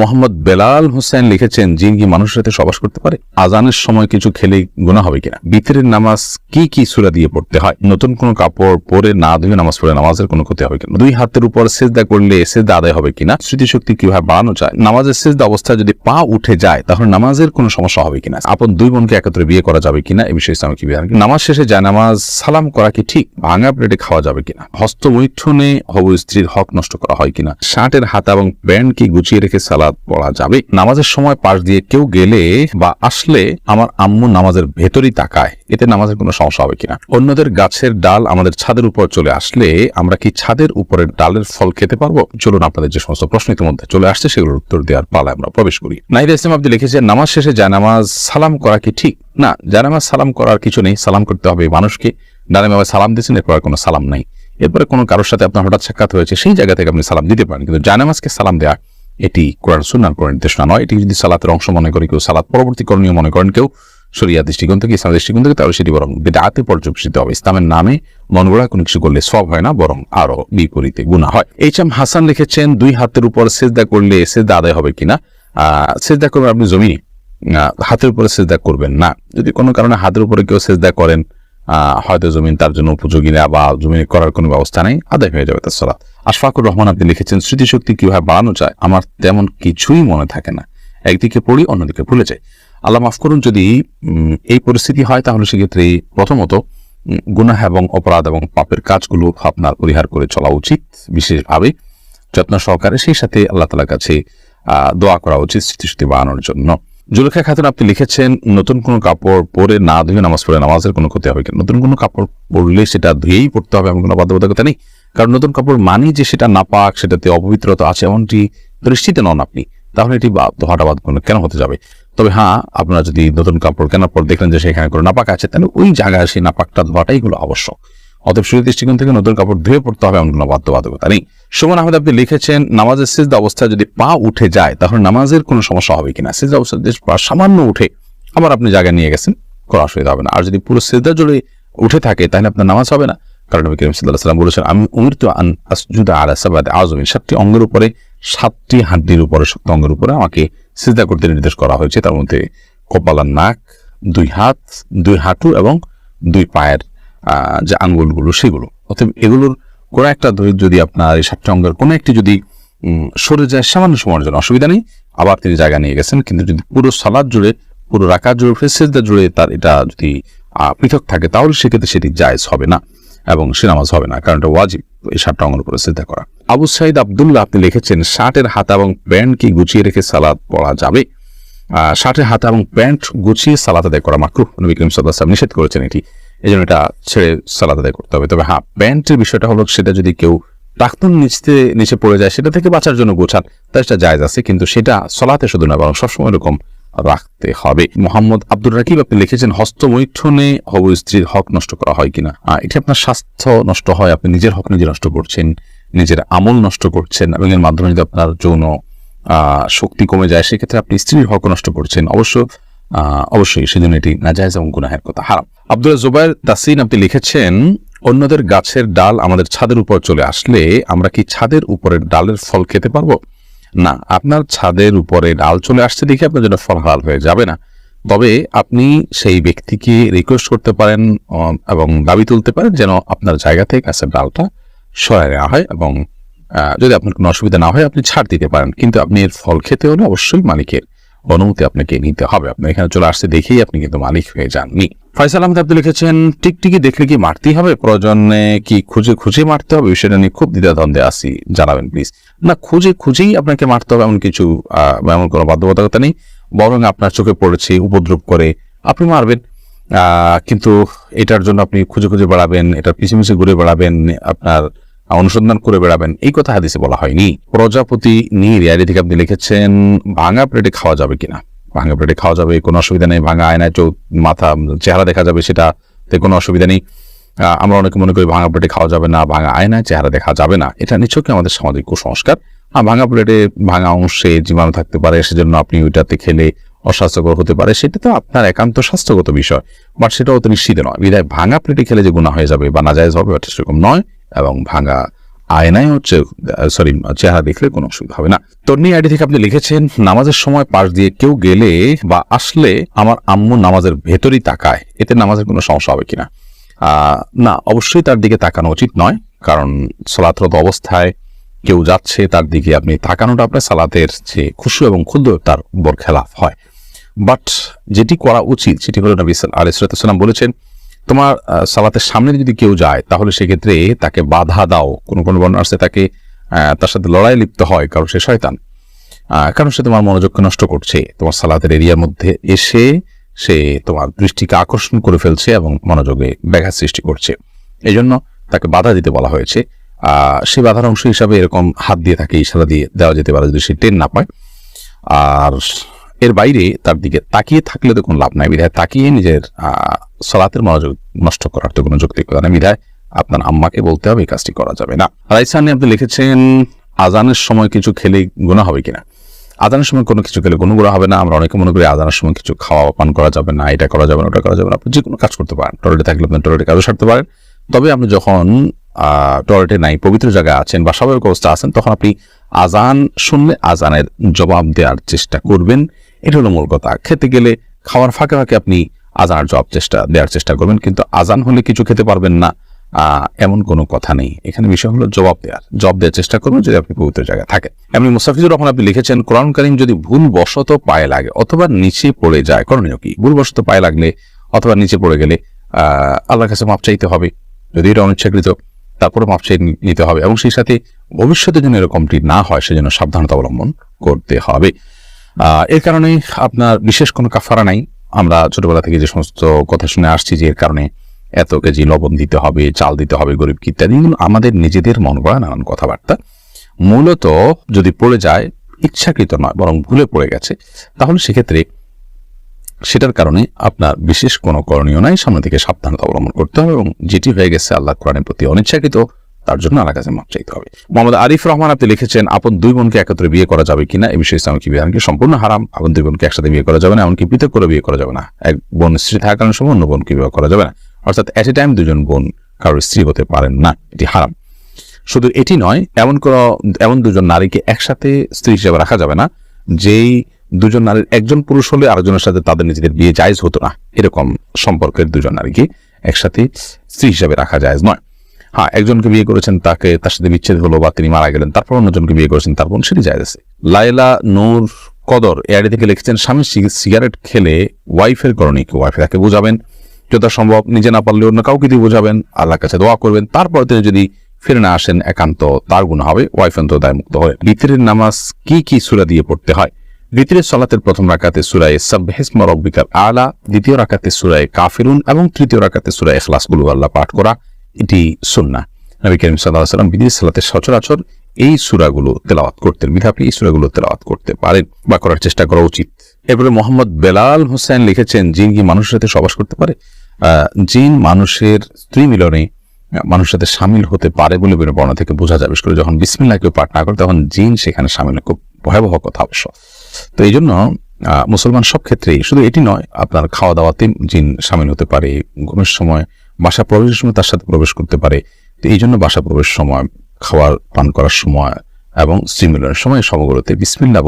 মোহাম্মদ বেলাল হোসেন লিখেছেন, জিন কি মানুষের সাথে সবাস করতে পারে? আজানের সময় কিছু খেলে গুনাহ হবে কিনা? বিতরের নামাজ কি সূরা দিয়ে পড়তে হয়? নতুন কোনো কাপড় পরে না ধুয়ে নামাজ পড়ে নামাজের কোনো ক্ষতি হবে কিনা? দুই হাতের উপর সিজদা করলে সিজদা আদায় হবে কিনা? স্মৃতিশক্তি কিভাবে বাড়ানো যায়? নামাজের সিজদা অবস্থায় যদি পা উঠে যায় তাহলে নামাজের কোনো সমস্যা হবে কিনা? আপন দুই বোনকে একত্রে বিয়ে করা যাবে কিনা? এই বিষয়ে ইসলাম কি বিধান? নামাজ শেষে যায় নামাজ সালাম করা কি ঠিক? ভাঙা প্লেটে খাওয়া যাবে কিনা? হস্তমৈথুনে হবু স্ত্রীর হক নষ্ট করা হয় কিনা? শার্টের হাতা এবং প্যান্ট কি গুছিয়ে রেখে সালাত পড়া যাবে? নামাজের সময় পাশ দিয়ে কেউ গেলে বা আসলে আমার আম্মু নামাজের ভেতরই তাকায়, এতে নামাজের কোনো সমস্যা হবে কিনা? অন্যদের গাছের ডাল আমাদের ছাদের উপর চলে আসলে আমরা কি ছাদের উপরের ডালের ফল খেতে পারবো? চলুন আপনাদের যে সমস্ত প্রশ্ন ইতিমধ্যে চলে আসছে সেগুলোর উত্তর দেওয়ার পালায় আমরা প্রবেশ করি। নাহিদ ইসলাম আপনি লিখেছেন, নামাজ শেষে জায়নামাজ সালাম করা কি ঠিক? না, জায়নামাজ সালাম করার কিছু নেই। সালাম করতে হবে মানুষকে। ডানে সালাম দিয়েছেন, এরপর কোনো সালাম নাই। এরপরে কোনো কারোর সাথে আপনার হঠাৎ সাক্ষাৎ হয়েছে, সেই জায়গা থেকে আপনি সালাম দিতে পারেন, কিন্তু জায়নামাজকে সালাম দেওয়া এটি কোরআন সুন্নাহর কোনো নির্দেশনা নয়। এটি যদি সালাতের অংশ মনে করে কেউ, সালাত পরবর্তী করণীয় মনে করেন কেউ, শরিয়া দৃষ্টিকোণ থেকে, ইসলামের দৃষ্টিকোণ থেকে, তাহলে সেটি বরং বিদআতে পর্যবেসিত হবে। ইসলামের নামে মন গড়া কোনো কিছু করলে সওয়াব হয় না, বরং আরো বিপরীতে গুনাহ হয়। এইচ.এম. হাসান লিখেছেন, দুই হাতের উপর সিজদা করলে সিজদা আদায় হবে কিনা? সিজদা করবেন আপনি জমিনে, হাতের উপরে সিজদা করবেন না। যদি কোনো কারণে হাতের উপরে কেউ সিজদা করেন, হয়তো জমিন তার জন্য উপযোগী না বা জমিনে করার কোনো ব্যবস্থা নেই, আদায় হয়ে যাবে তার সালাত। আশফাকুর রহমান আপনি লিখেছেন, স্মৃতিশক্তি কিভাবে বাড়ানো যায়? আমার তেমন কিছুই মনে থাকে না, একদিকে পড়ি অন্যদিকে ভুলে যাই। আল্লাহ মাফ করুন, যদি এই পরিস্থিতি হয় তাহলে সেক্ষেত্রে প্রথমত গুনাহ এবং অপরাধ এবং পাপের কাজগুলো আপনার পরিহার করে চলা উচিত, বিশেষভাবে যত্ন সহকারে। সেই সাথে আল্লাহ তাআলার কাছে দোয়া করা উচিত স্মৃতিশক্তি বাড়ানোর জন্য। জুলেখা খাতুন আপনি লিখেছেন, নতুন কোনো কাপড় পরে না ধুয়ে নামাজ পড়ে নামাজের কোনো ক্ষতি হবে কিনা? নতুন কোনো কাপড় পরলে সেটা ধুয়েই পড়তে হবে এমন কোনো বাধ্যবাধকতা নেই, কারণ নতুন কাপড় মানি যে সেটা নাপাক, সেটাতে অপবিত্রতা আছে এমনটি দৃষ্টিতে নন আপনি, তাহলে এটি ধোয়াটা বাদ কেন হতে যাবে? তবে হ্যাঁ, আপনারা যদি নতুন কাপড় কেনার পর দেখলেন যে সেখানে কোনো নাপাক আছে, তাহলে ওই জায়গায় সেই নাপাকটা ধোয়াটাই হলো আবশ্যক। অতএব শরীর দৃষ্টিকোণ থেকে নতুন কাপড় ধুয়ে পড়তে হবে এমন কোনো বাধ্যবাধকতা নেই। সুমন আহমেদ আপনি লিখেছেন, নামাজের সিজদা অবস্থায় যদি পা উঠে যায় তাহলে নামাজের কোনো সমস্যা হবে কিনা? সিজদা অবস্থায় পা সামান্য উঠে আবার আপনি জায়গায় নিয়ে গেছেন, কোনো অসুবিধা হবে না। আর যদি পুরো সিজদা জুড়ে উঠে থাকে তাহলে আপনার নামাজ হবে না, কারণ নবী করিম সাল্লাল্লাহু আলাইহি ওয়াসাল্লাম বলেছেন, আমি উমিরতু আন আসজুদা আলা সাবআতি আযমিন, 7টি অঙ্গের উপরে, 7টি হাড্ডির উপরে, শক্ত অঙ্গের উপরে আমাকে সিজদা করতে নির্দেশ করা হয়েছে। তার মধ্যে কপাল আর নাক, 2 হাত, 2 হাঁটু এবং 2 পায়ের যে আঙ্গুলগুলো সেগুলো। অতএব এগুলোর কোনো একটা যদি আপনার এই 7টি অঙ্গের কোনো একটি যদি সরে যায় সামান্য সময়ের জন্য, অসুবিধা নেই, আবার তিনি জায়গা নিয়ে গেছেন। কিন্তু যদি পুরো সালাত জুড়ে, পুরো রাকাত জুড়ে, সিজদা জুড়ে তার এটা যদি পৃথক থাকে তাহলে সেক্ষেত্রে সেটি জায়েজ হবে না এবং সে নামাজ হবে না, কারণ এটা ওয়াজিব এই 7টা অঙ্গের উপরে সিজদা করা। আবু সাইদ আব্দুল্লাহ আপনি লিখেছেন, শার্টের হাতা এবং প্যান্ট কি গুছিয়ে রেখে সালাত পড়া যাবে? শার্টের হাতা এবং প্যান্ট গুছিয়ে সালাত আদায় করা মাকরুহ, নবী করিম সাল্লাল্লাহু আলাইহি ওয়াসাল্লাম নিষেধ করেছেন এটি, এই জন্য এটা ছেড়ে সালাত আদায় করতে হবে। তবে হ্যাঁ, প্যান্টের বিষয়টা হলো সেটা যদি কেউ টাকনুন নিচে পড়ে যায় সেটা থেকে বাঁচার জন্য গোছান, তাই সেটা জায়েজ আছে, কিন্তু সেটা সালাতে শুধু না বরং সবসময় এরকম রাখতে হবে। মোহাম্মদ আব্দুর রাকিব আপনি লিখেছেন, হস্তমৈথুনে হবু স্ত্রীর হক নষ্ট করা হয় কিনা? এটি আপনার স্বাস্থ্য নষ্ট হয়, আপনি নিজের হক নিজে নষ্ট করছেন, নিজের আমল নষ্ট করছেন, এবং এর মাধ্যমে যদি আপনার যৌন শক্তি কমে যায় সেক্ষেত্রে আপনি স্ত্রীর হক নষ্ট করছেন। অবশ্যই সেজন্য এটি নাজায়েজ এবং গুনাহের কথা, হারাম। আব্দুল জুবাইর তাসিন আপনি লিখেছেন, অন্যদের গাছের ডাল আমাদের ছাদের উপর চলে আসলে আমরা কি ছাদের উপরের ডালের ফল খেতে পারবো? না, আপনার ছাদের উপরে ডাল চলে আসছে দেখে আপনার জন্য ফল হালাল হয়ে যাবে না। তবে আপনি সেই ব্যক্তিকে রিকোয়েস্ট করতে পারেন এবং দাবি তুলতে পারেন যেন আপনার জায়গা থেকে গাছের ডালটা সরায় নেওয়া হয়, এবং যদি আপনার কোনো অসুবিধা না হয় আপনি ছাড় দিতে পারেন, কিন্তু আপনি এর ফল খেতে হলে অবশ্যই মালিকের অনুমতি আপনাকে নিতে হবে। আপনি এখানে চলে আসছে দেখেই আপনি কিন্তু মালিক হয়ে যাননি। ফয়সাল আহমেদ আপনি লিখেছেন, টিকটিকি দেখলে কি মারতেই হবে? প্রয়োজনে কি খুঁজে মারতে হবে? বিষয়টা নিয়ে খুব দ্বিধাদ্বন্দ্বে আছি, জানাবেন প্লিজ। না, খুঁজেই আপনাকে মারতে হবে এমন কিছু এমন কোনো বাধ্যবাধকতা নেই, বরং আপনার চোখে পড়েছে উপদ্রব করে আপনি মারবেন, কিন্তু এটার জন্য আপনি খুঁজে বেড়াবেন, এটার পিছে ঘুরে বেড়াবেন, আপনার অনুসন্ধান করে বেড়াবেন, এই কথা হাদিসে বলা হয়নি। প্রজাপতি রিয়ারি থেকে আপনি লিখেছেন, ভাঙা প্লেটে খাওয়া যাবে কিনা? ভাঙা প্লেটে খাওয়া যাবে, কোনো অসুবিধা নেই। ভাঙা আয়নায় মাথা চেহারা দেখা যাবে, সেটাতে কোনো অসুবিধা নেই। আমরা অনেকে মনে করি ভাঙা প্লেটে খাওয়া যাবে না, ভাঙা আয়নায় চেহারা দেখা যাবে না, এটা নিছকই আমাদের সামাজিক কুসংস্কার। ভাঙা প্লেটে ভাঙা অংশে জীবাণু থাকতে পারে, সেজন্য আপনি ওইটাতে খেলে অস্বাস্থ্যকর হতে পারে, সেটা তো আপনার একান্ত স্বাস্থ্যগত বিষয়, বাট সেটাও তো নিশ্চিত নয়। বিধায় ভাঙা প্লেটে খেলে যে গুনাহ হয়ে যাবে বা নাজায়েজ হবে সেরকম নয়, এবং ভাঙা আয়নায় হচ্ছে চেহারা দেখলে কোনো অসুবিধা হবে না। তন্নি আইডি থেকে আপনি লিখেছেন, নামাজের সময় পাশ দিয়ে কেউ গেলে বা আসলে আমার আম্মু নামাজের ভেতরই তাকায়, এতে নামাজের কোনো সমস্যা হবে কিনা? না, অবশ্যই তার দিকে তাকানো উচিত নয়, কারণ সালাতরত অবস্থায় কেউ যাচ্ছে তার দিকে আপনি তাকানোটা আপনার সালাতের যে খুশু এবং ক্ষুদ্র তার বরখেলাফ হয়। বাট যেটি করা উচিত সেটি হলো নবী আলাইহিস সালাম বলেছেন, তোমার সালাতের সামনে যদি কেউ যায় তাহলে সেক্ষেত্রে তাকে বাধা দাও। কোন কোন বর্ণনা আছে তাকে তার সাথে লড়াই লিপ্ত হয়, কারণ সে শয়তান, কারণ সে তোমার মনোযোগকে নষ্ট করছে, তোমার সালাতের এরিয়ার মধ্যে এসে সে তোমার দৃষ্টিকে আকর্ষণ করে ফেলছে এবং মনোযোগে ব্যাঘাত সৃষ্টি করছে। এই জন্য তাকে বাধা দিতে বলা হয়েছে। সে বাধার অংশ হিসাবে এরকম হাত দিয়ে তাকে ইশারা দিয়ে দেওয়া যেতে পারে যদি সে টেন না পায়। আর এর বাইরে তার দিকে তাকিয়ে থাকলে তো কোনো লাভ নাই, বিধায় তাকিয়ে নিজের সালাতের মনোযোগ নষ্ট করার তো কোনো যৌক্তিকতা নেই, বিধায় আপনার আম্মাকে বলতে হবে এই কাজটি করা যাবে না। রাইসানি আপনি লিখেছেন, আজানের সময় কিছু খেলে গুনাহ হবে কিনা? আজানের সময় কোনো কিছু খেলে কোনো গুনাহ হবে না। আমরা অনেকে মনে করি আজানের সময় কিছু খাওয়া পান করা যাবে না, এটা করা যাবে না, ওটা করা যাবে না। আপনি যে কোনো কাজ করতে পারেন, টয়লেটে থাকলে আপনি টয়লেটে কাজও সারতে পারেন। তবে আপনি যখন টয়লেটে নাই, পবিত্র জায়গায় আছেন বা স্বাভাবিক অবস্থা আছেন, তখন আপনি আজান শুনলে আজানের জবাব দেওয়ার চেষ্টা করবেন। এটা হলো মূল কথা। খেতে গেলে খাওয়ার ফাঁকে ফাঁকে আপনি আজানের জবাব দেওয়ার চেষ্টা করবেন, কিন্তু আজান হলে কিছু খেতে পারবেন না এমন কোনো কথা নেই। এখানে বিষয় হলো জবাব দেওয়ার চেষ্টা করবেন যদি আপনি পবিত্র জায়গায় থাকেন। এমনি মুস্তাফিজুর রহমান আপনি লিখেছেন, কোরআন কারীম যদি ভুল বশত পায়ে লাগে অথবা নিচে পড়ে যায়, করণীয় কি? ভুল বশত পায়ে লাগলে অথবা নিচে পড়ে গেলে আল্লাহর কাছে মাপ চাইতে হবে, যদি এটা অনিচ্ছাকৃত, তারপরে মাপ চাই নিতে হবে, এবং সেই সাথে ভবিষ্যতে যেন এরকমটি না হয় সেজন্য সাবধানতা অবলম্বন করতে হবে। এর কারণে আপনার বিশেষ কোনো কাফারা নাই। আমরা ছোটবেলা থেকে যে সমস্ত কথা শুনে আসছি যে এর কারণে এত কেজি লবণ দিতে হবে, চাল দিতে হবে গরিবকে ইত্যাদি, আমাদের নিজেদের মন গড়া নানান কথাবার্তা। মূলত যদি পড়ে যায়, ইচ্ছাকৃত নয় বরং ভুলে পড়ে গেছে, তাহলে সেক্ষেত্রে সেটার কারণে আপনার বিশেষ কোনো করণীয় নাই, সামনে থেকে সাবধানতা অবলম্বন করতে হবে, এবং যেটি হয়ে গেছে আল্লাহ কোরআনের প্রতি অনিচ্ছাকৃত তার জন্য আল্লাহর কাছে মাপ চাইতে হবে। মোহাম্মদ আরিফ রহমান আপনি লিখেছেন, আপন দুই বোনকে একত্রে বিয়ে করা যাবে কিনা? এই বিষয়ে ইসলামিক বিধান কি সম্পূর্ণ হারাম। আপন দুই বোনকে একসাথে বিয়ে করা যাবে না, এমনকি পৃথক করে বিয়ে করা যাবে না। এক বোন স্ত্রী থাকার সময় অন্য বোনকে বিয়ে করা যাবে না, অর্থাৎ এট এ টাইম দুজন বোন কারোর স্ত্রী হতে পারেন না, এটি হারাম। শুধু এটি নয়, এমন দুজন নারীকে একসাথে স্ত্রী হিসেবে রাখা যাবে না যেই দুজন নারীর একজন পুরুষ হলে আরেকজনের সাথে তাদের নিজেদের বিয়ে জায়েজ হতো না, এরকম সম্পর্কের দুজন নারীকে একসাথে স্ত্রী হিসেবে রাখা জায়েজ নয়। হ্যাঁ, একজনকে বিয়ে করেছেন, তার সাথে বিচ্ছেদ হলো বা তিনি মারা গেলেন, তারপর অন্যজনকে বিয়ে করেছেন, তারপর সেটি জায়েজ আছে। লাইলা নূর কদর এআইডি থেকে লিখেছেন, স্বামী সিগারেট খেলে ওয়াইফের করণীয় কি? ওয়াইফ তাকে বোঝাবেন, যথাসম্ভব নিজে না পারলে অন্য কাউকে দিয়ে বোঝাবেন, আল্লাহর কাছে দোয়া করবেন, তারপর তিনি যদি ফিরে না আসেন একান্ত তার গুনাহ হবে, ওয়াইফ অন্তত দায়মুক্ত হয়। বিতরের নামাজ কি কি সূরা দিয়ে পড়তে হয়? বিতরের সালাতের প্রথম রাকাতে সূরা সাব্বিহিসমা রাব্বিকাল আলা, দ্বিতীয় রাকাতে সূরা কাফিরুন এবং তৃতীয় রাকাতে সূরা ইখলাস কুল হুয়াল্লাহ পাঠ করা, এটি সুন্নাহ। নবী করিম সাল্লাল্লাহু আলাইহি ওয়াসাল্লাম বিতরের সালাতে সচরাচর এই সূরাগুলো তেলাওয়াত করতেন, বিধায় আপনি এই সূরাগুলো তেলাওয়াত করতে পারেন বা করার চেষ্টা করা উচিত। এরপরে মোহাম্মদ বেলাল হোসেন লিখেছেন, জিন কি মানুষের সাথে সহবাস করতে পারে? জিন মানুষের স্ত্রী মিলনে মানুষের সাথে সামিল হতে পারে বলে বর্ণনা থেকে বোঝা যায়। বিশেষ করে যখন বিসমিল্লাহ কেউ পাঠ না করে তখন জিন সেখানে সামিল, খুব ভয়াবহ কথা অবশ্য। তো এই জন্য মুসলমান সব ক্ষেত্রেই, শুধু এটি নয়, আপনার খাওয়া দাওয়াতে জিন সামিল হতে পারে, ঘুমের সময়, বাসা প্রবেশের সময় তার সাথে প্রবেশ করতে পারে। তো এই জন্য বাসা প্রবেশের সময়, খাওয়ার পান করার সময় এবং স্ত্রী মিলনের সময় সবগুলোতে বিসমিল্লাহ